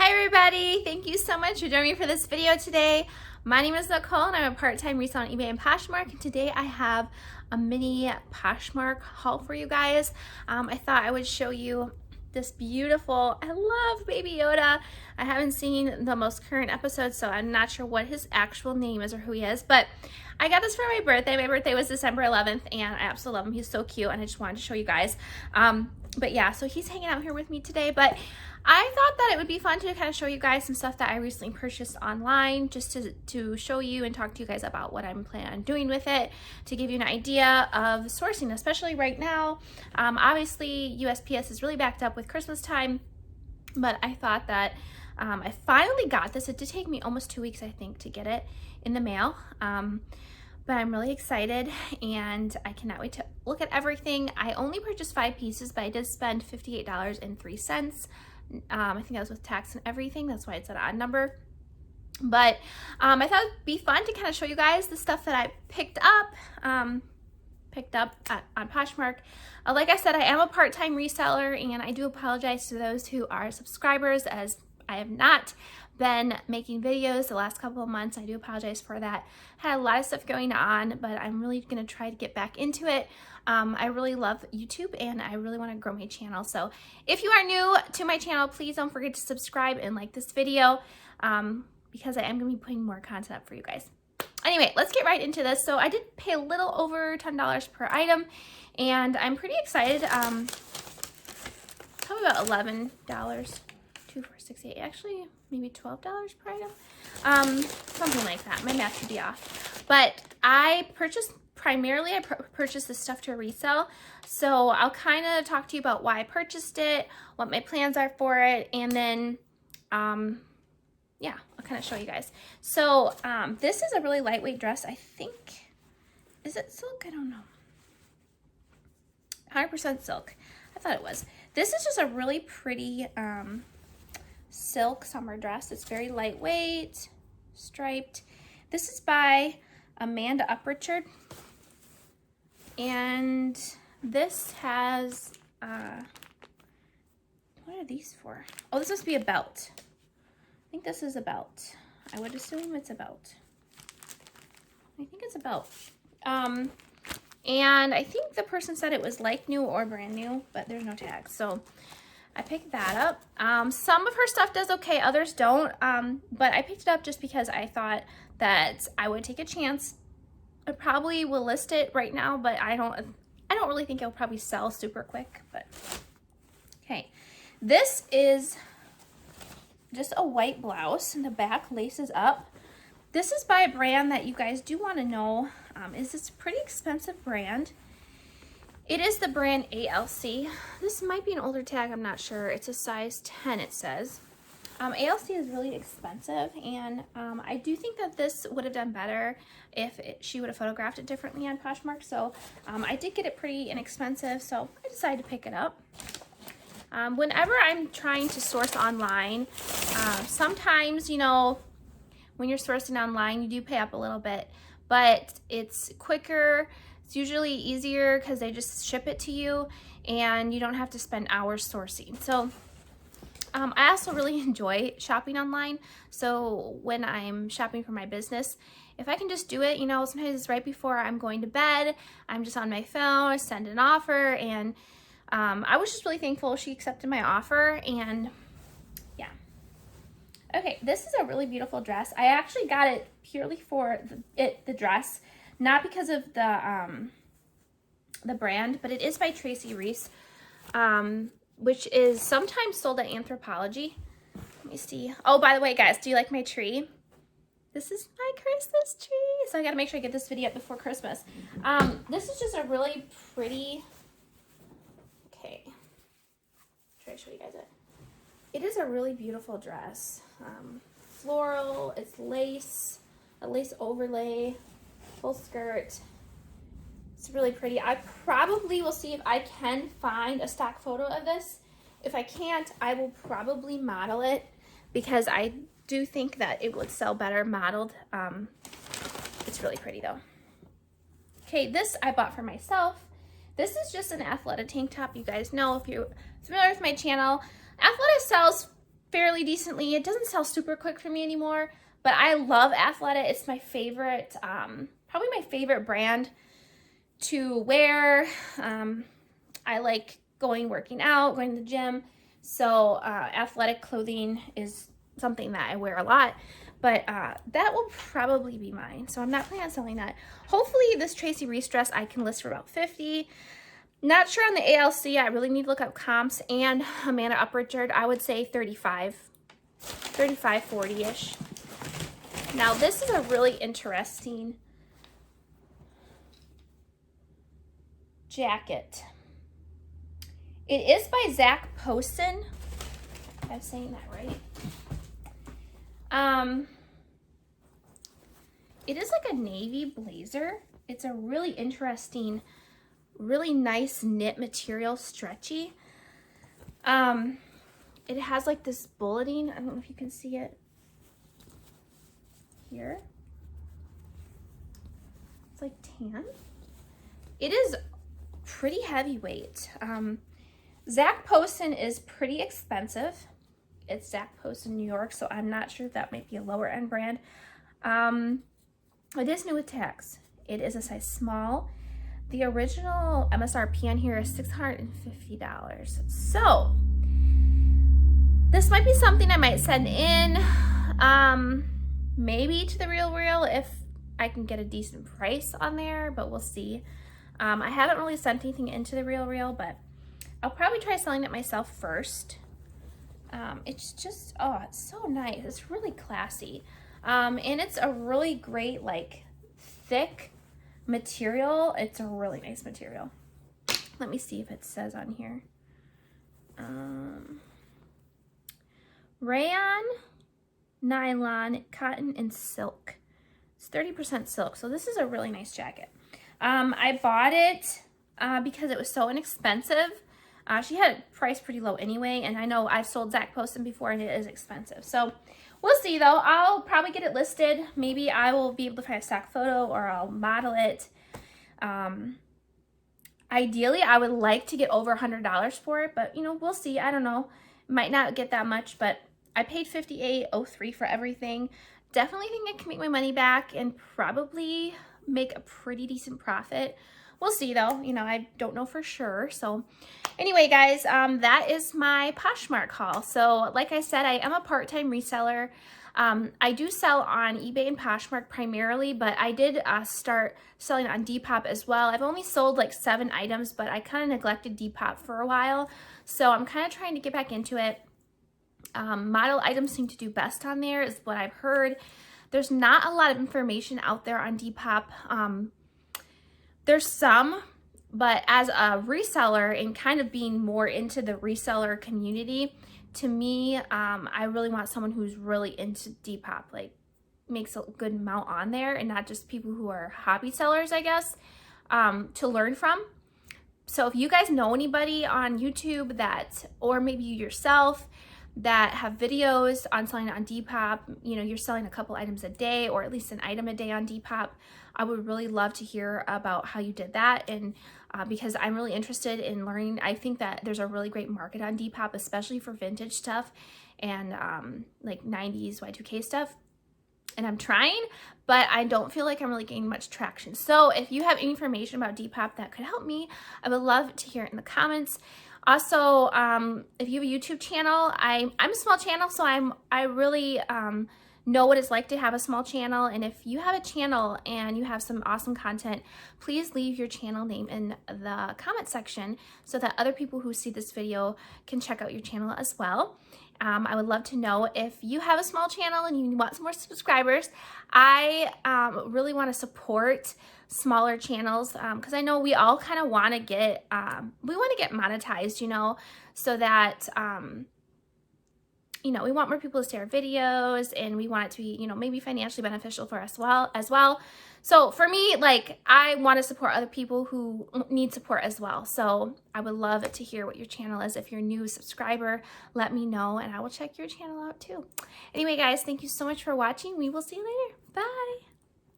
Hi everybody, thank you so much for joining me for this video today. My name is Nicole and I'm a part-time reseller on eBay and Poshmark, and today I have a mini Poshmark haul for you guys. I thought I would show you this beautiful, I love Baby Yoda. I haven't seen the most current episode, so I'm not sure what his actual name is or who he is, but I got this for my birthday. My birthday was December 11th and I absolutely love him. He's so cute and I just wanted to show you guys. But yeah, so he's hanging out here with me today, but I thought that it would be fun to kind of show you guys some stuff that I recently purchased online, just to show you and talk to you guys about what I'm planning on doing with it, to give you an idea of sourcing, especially right now. Obviously, USPS is really backed up with Christmas time, but I thought that I finally got this. It did take me almost 2 weeks, I think, to get it in the mail. But I'm really excited and I cannot wait to look at everything. I only purchased 5 pieces, but I did spend $58.03. I think that was with tax and everything. That's why it's an odd number. But I thought it'd be fun to kind of show you guys the stuff that I picked up on Poshmark. Like I said, I am a part-time reseller, and I do apologize to those who are subscribers, as I have not been making videos the last couple of months. I do apologize for that. Had a lot of stuff going on, but I'm really gonna try to get back into it. I really love YouTube and I really want to grow my channel. So if you are new to my channel, please don't forget to subscribe and like this video, because I am gonna be putting more content up for you guys. Anyway, let's get right into this. So I did pay a little over $10 per item, and I'm pretty excited. Probably about $11, 2, 4, 6, 8, actually maybe $12 per item, something like that. My math could be off, but I purchased this stuff to resell. So I'll kind of talk to you about why I purchased it, what my plans are for it, and then yeah, I'll kind of show you guys. So this is a really lightweight dress. I think, is it silk? I don't know. 100% silk. I thought it was. This is just a really pretty silk summer dress. It's very lightweight, striped. This is by Amanda Uprichard, and this has what are these for? Oh, this must be a belt. I think this is a belt. I would assume it's a belt. I think it's a belt. And I think the person said it was like new or brand new, but there's no tags. So I picked that up. Some of her stuff does okay, others don't. But I picked it up just because I thought that I would take a chance. I probably will list it right now, but I don't really think it'll probably sell super quick. But okay, this is just a white blouse, and the back laces up. This is by a brand that you guys do want to know. Is this a pretty expensive brand? It is the brand ALC. This might be an older tag, I'm not sure. It's a size 10, it says. ALC is really expensive, and I do think that this would have done better if she would have photographed it differently on Poshmark. So I did get it pretty inexpensive, so I decided to pick it up. Whenever I'm trying to source online, sometimes, you know, when you're sourcing online, you do pay up a little bit, but it's quicker. It's usually easier because they just ship it to you and you don't have to spend hours sourcing. So I also really enjoy shopping online. So when I'm shopping for my business, if I can just do it, you know, sometimes it's right before I'm going to bed, I'm just on my phone, I send an offer, and I was just really thankful she accepted my offer, and yeah. Okay, this is a really beautiful dress. I actually got it purely for the dress, not because of the brand, but it is by Tracy Reese, which is sometimes sold at Anthropologie. Let me see. Oh, by the way, guys, do you like my tree? This is my Christmas tree, so I gotta make sure I get this video up before Christmas. This is just a really pretty, okay, try to show you guys it. It is a really beautiful dress. Floral, it's lace, a lace overlay, full skirt. It's really pretty. I probably will see if I can find a stock photo of this. If I can't, I will probably model it, because I do think that it would sell better modeled. It's really pretty though. Okay, this I bought for myself. This is just an Athleta tank top. You guys know, if you're familiar with my channel, Athleta sells fairly decently. It doesn't sell super quick for me anymore, but I love Athleta. It's my favorite, probably my favorite brand to wear. I like working out, going to the gym. So athletic clothing is something that I wear a lot, but that will probably be mine. So I'm not planning on selling that. Hopefully this Tracy Reese dress I can list for about $50. Not sure on the ALC. I really need to look up comps. And Amanda Uprichard, I would say 35, 40-ish. Now this is a really interesting jacket. It is by Zach Posen. I'm saying that right. It is like a navy blazer. It's a really interesting, really nice knit material, stretchy. It has like this bulleting. I don't know if you can see it here. It's like tan. It is pretty heavyweight. Zach Posen is pretty expensive. It's Zach Posen New York, so I'm not sure if that might be a lower end brand. It is new with tax. It is a size small. The original MSRP on here is $650. So this might be something I might send in, maybe to the Real if I can get a decent price on there, but we'll see. I haven't really sent anything into the Real, but I'll probably try selling it myself first. It's just, oh, it's so nice. It's really classy. And it's a really great, like, thick material. It's a really nice material. Let me see if it says on here. Rayon, nylon, cotton, and silk. It's 30% silk, so this is a really nice jacket. I bought it because it was so inexpensive. She had it priced pretty low anyway, and I know I've sold Zach Posen before and it is expensive. So we'll see though. I'll probably get it listed. Maybe I will be able to find a stock photo or I'll model it. Ideally, I would like to get over $100 for it, but you know, we'll see. I don't know. Might not get that much, but I paid $58.03 for everything. Definitely think I can make my money back and probably make a pretty decent profit. We'll see though, you know, I don't know for sure. So anyway, guys, that is my Poshmark haul. So like I said, I am a part-time reseller. I do sell on eBay and Poshmark primarily, but I did start selling on Depop as well. I've only sold like 7 items, but I kind of neglected Depop for a while. So I'm kind of trying to get back into it. Model items seem to do best on there is what I've heard. There's not a lot of information out there on Depop. There's some, but as a reseller and kind of being more into the reseller community, to me, I really want someone who's really into Depop, like makes a good amount on there and not just people who are hobby sellers, I guess, to learn from. So if you guys know anybody on YouTube that, or maybe you yourself, that have videos on selling on Depop, you know, you're selling a couple items a day or at least an item a day on Depop, I would really love to hear about how you did that. And because I'm really interested in learning. I think that there's a really great market on Depop, especially for vintage stuff and like 90s Y2K stuff. And I'm trying, but I don't feel like I'm really getting much traction. So if you have any information about Depop that could help me, I would love to hear it in the comments. Also, if you have a YouTube channel, I'm a small channel, so I really know what it's like to have a small channel. And if you have a channel and you have some awesome content, please leave your channel name in the comment section so that other people who see this video can check out your channel as well. I would love to know if you have a small channel and you want some more subscribers. I really want to support smaller channels because I know we all kind of want to get monetized, you know, so that you know, we want more people to see our videos and we want it to be, you know, maybe financially beneficial for us as well. So for me, like, I want to support other people who need support as well. So I would love to hear what your channel is. If you're a new subscriber, let me know and I will check your channel out too. Anyway, guys, thank you so much for watching. We will see you later. Bye.